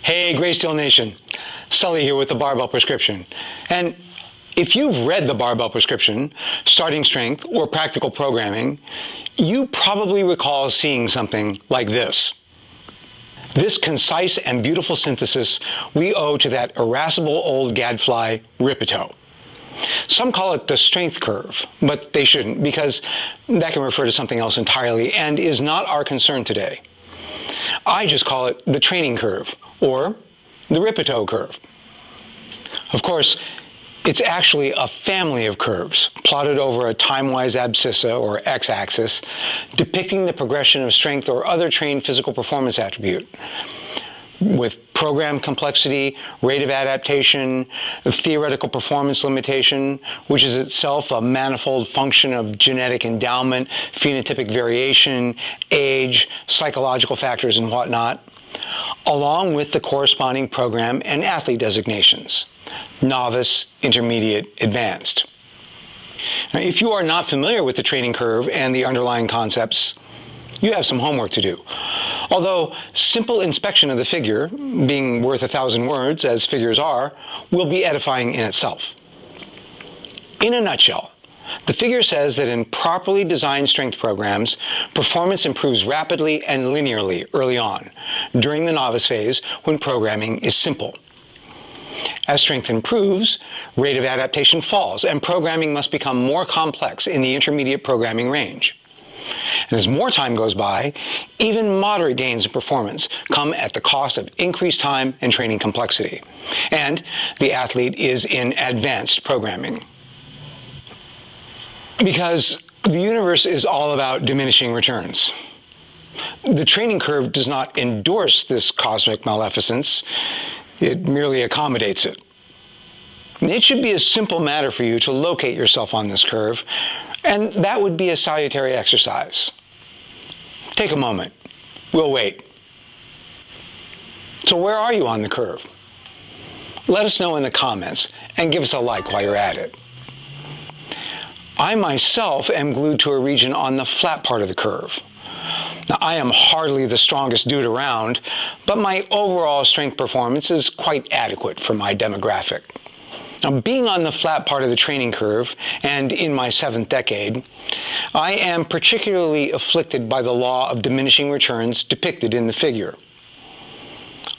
Hey, Gray Steel Nation. Sully here with the Barbell Prescription. And if you've read the Barbell Prescription, Starting Strength, or Practical Programming, you probably recall seeing something like this. This concise and beautiful synthesis we owe to that irascible old gadfly, Ripito. Some call it the strength curve, but they shouldn't, because that can refer to something else entirely and is not our concern today. I just call it the training curve, or the Ripito curve. Of course, it's actually a family of curves plotted over a time-wise abscissa, or x-axis, depicting the progression of strength or other trained physical performance attribute, with program complexity, rate of adaptation, theoretical performance limitation, which is itself a manifold function of genetic endowment, phenotypic variation, age, psychological factors, and whatnot, along with the corresponding program and athlete designations: novice, intermediate, advanced. Now, if you are not familiar with the training curve and the underlying concepts, you have some homework to do. Although simple inspection of the figure, being worth 1,000 words, as figures are, will be edifying in itself. In a nutshell, the figure says that in properly designed strength programs, performance improves rapidly and linearly early on, during the novice phase when programming is simple. As strength improves, rate of adaptation falls, and programming must become more complex in the intermediate programming range. And as more time goes by, even moderate gains in performance come at the cost of increased time and training complexity. And the athlete is in advanced programming. Because the universe is all about diminishing returns. The training curve does not endorse this cosmic maleficence. It merely accommodates it. It should be a simple matter for you to locate yourself on this curve, and that would be a salutary exercise. Take a moment. We'll wait. So where are you on the curve? Let us know in the comments, and give us a like while you're at it. I myself am glued to a region on the flat part of the curve. Now, I am hardly the strongest dude around, but my overall strength performance is quite adequate for my demographic. Now, being on the flat part of the training curve, and in my 7th decade, I am particularly afflicted by the law of diminishing returns depicted in the figure.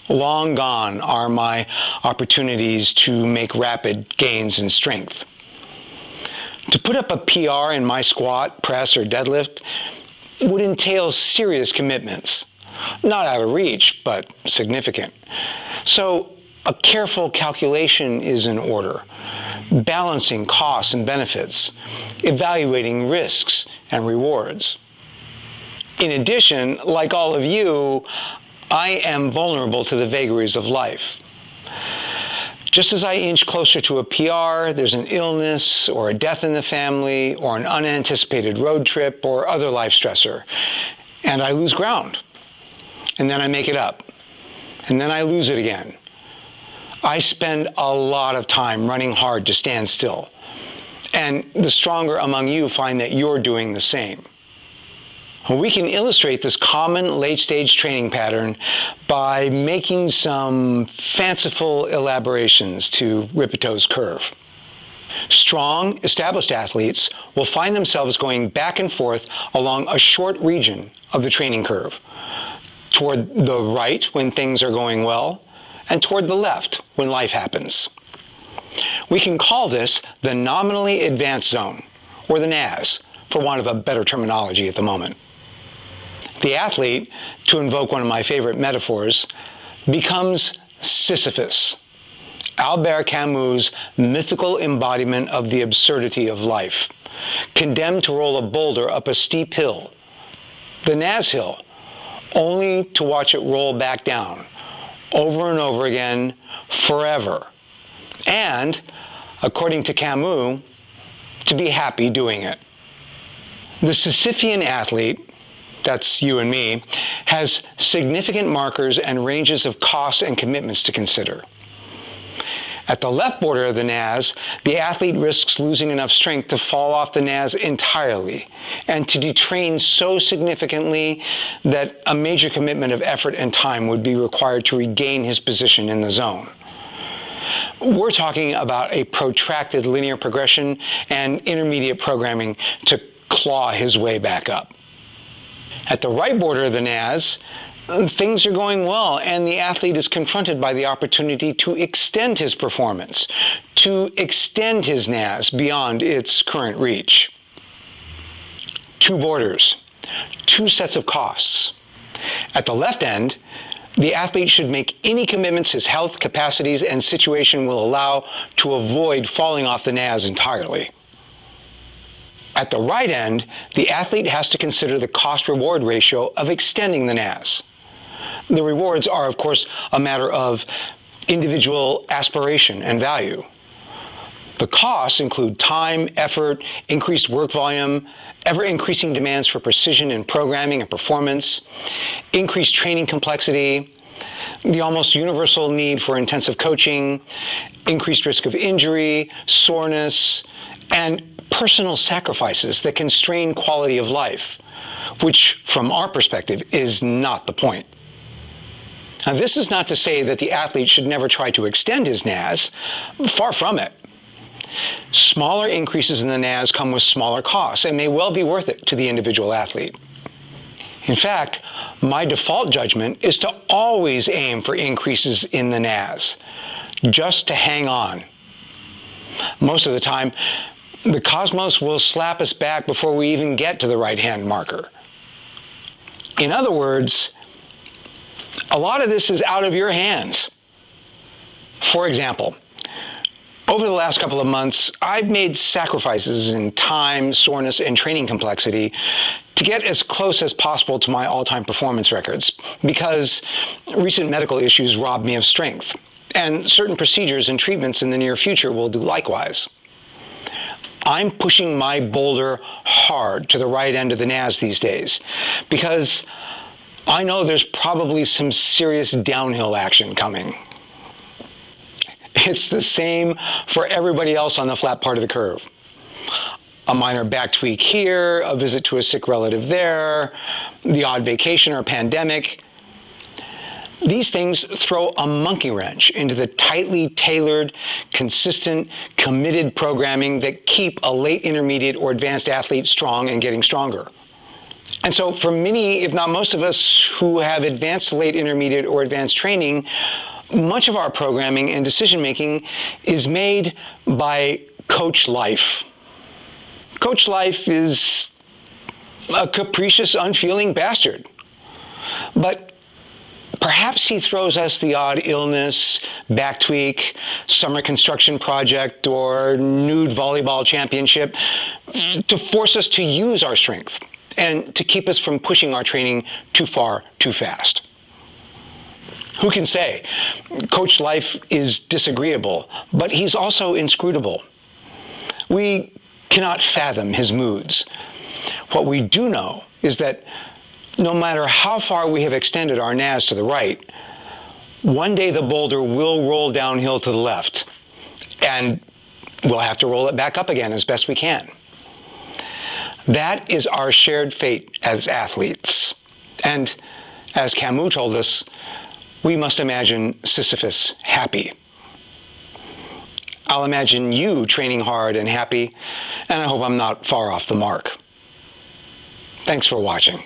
Long gone are my opportunities to make rapid gains in strength. To put up a PR in my squat, press, or deadlift would entail serious commitments. Not out of reach, but significant. So a careful calculation is in order, balancing costs and benefits, evaluating risks and rewards. In addition, like all of you, I am vulnerable to the vagaries of life. Just as I inch closer to a PR, there's an illness or a death in the family or an unanticipated road trip or other life stressor, and I lose ground. And then I make it up, and then I lose it again. I spend a lot of time running hard to stand still, and the stronger among you find that you're doing the same. We can illustrate this common late-stage training pattern by making some fanciful elaborations to Ripito's curve. Strong, established athletes will find themselves going back and forth along a short region of the training curve, toward the right when things are going well, and toward the left when life happens. We can call this the Nominally Advanced Zone, or the NAZ, for want of a better terminology at the moment. The athlete, to invoke one of my favorite metaphors, becomes Sisyphus, Albert Camus' mythical embodiment of the absurdity of life, condemned to roll a boulder up a steep hill, the NAZ hill, only to watch it roll back down, over and over again, forever. And, according to Camus, to be happy doing it. The Sisyphean athlete, that's you and me, has significant markers and ranges of costs and commitments to consider. At the left border of the NAZ, the athlete risks losing enough strength to fall off the NAZ entirely and to detrain so significantly that a major commitment of effort and time would be required to regain his position in the zone. We're talking about a protracted linear progression and intermediate programming to claw his way back up. At the right border of the NAZ, things are going well, and the athlete is confronted by the opportunity to extend his performance, to extend his NAZ beyond its current reach. Two borders, two sets of costs. At the left end, the athlete should make any commitments his health, capacities, and situation will allow to avoid falling off the NAZ entirely. At the right end, the athlete has to consider the cost-reward ratio of extending the NAZ. The rewards are, of course, a matter of individual aspiration and value. The costs include time, effort, increased work volume, ever-increasing demands for precision in programming and performance, increased training complexity, the almost universal need for intensive coaching, increased risk of injury, soreness, and personal sacrifices that can strain quality of life, which, from our perspective, is not the point. Now, this is not to say that the athlete should never try to extend his NAZ. Far from it. Smaller increases in the NAZ come with smaller costs and may well be worth it to the individual athlete. In fact, my default judgment is to always aim for increases in the NAZ, just to hang on. Most of the time, the cosmos will slap us back before we even get to the right-hand marker. In other words, a lot of this is out of your hands. For example, over the last couple of months, I've made sacrifices in time, soreness, and training complexity to get as close as possible to my all-time performance records because recent medical issues robbed me of strength, and certain procedures and treatments in the near future will do likewise. I'm pushing my boulder hard to the right end of the NAZ these days because I know there's probably some serious downhill action coming. It's the same for everybody else on the flat part of the curve. A minor back tweak here, a visit to a sick relative there, the odd vacation or pandemic. These things throw a monkey wrench into the tightly tailored, consistent, committed programming that keep a late intermediate or advanced athlete strong and getting stronger. And so for many, if not most of us who have advanced late intermediate or advanced training, much of our programming and decision-making is made by Coach Life. Coach Life is a capricious, unfeeling bastard. But perhaps he throws us the odd illness, back tweak, summer construction project, or nude volleyball championship to force us to use our strength and to keep us from pushing our training too far, too fast. Who can say? Coach Life is disagreeable, but he's also inscrutable. We cannot fathom his moods. What we do know is that no matter how far we have extended our NAZ to the right, one day the boulder will roll downhill to the left, and we'll have to roll it back up again as best we can. That is our shared fate as athletes. And as Camus told us, we must imagine Sisyphus happy. I'll imagine you training hard and happy, and I hope I'm not far off the mark. Thanks for watching.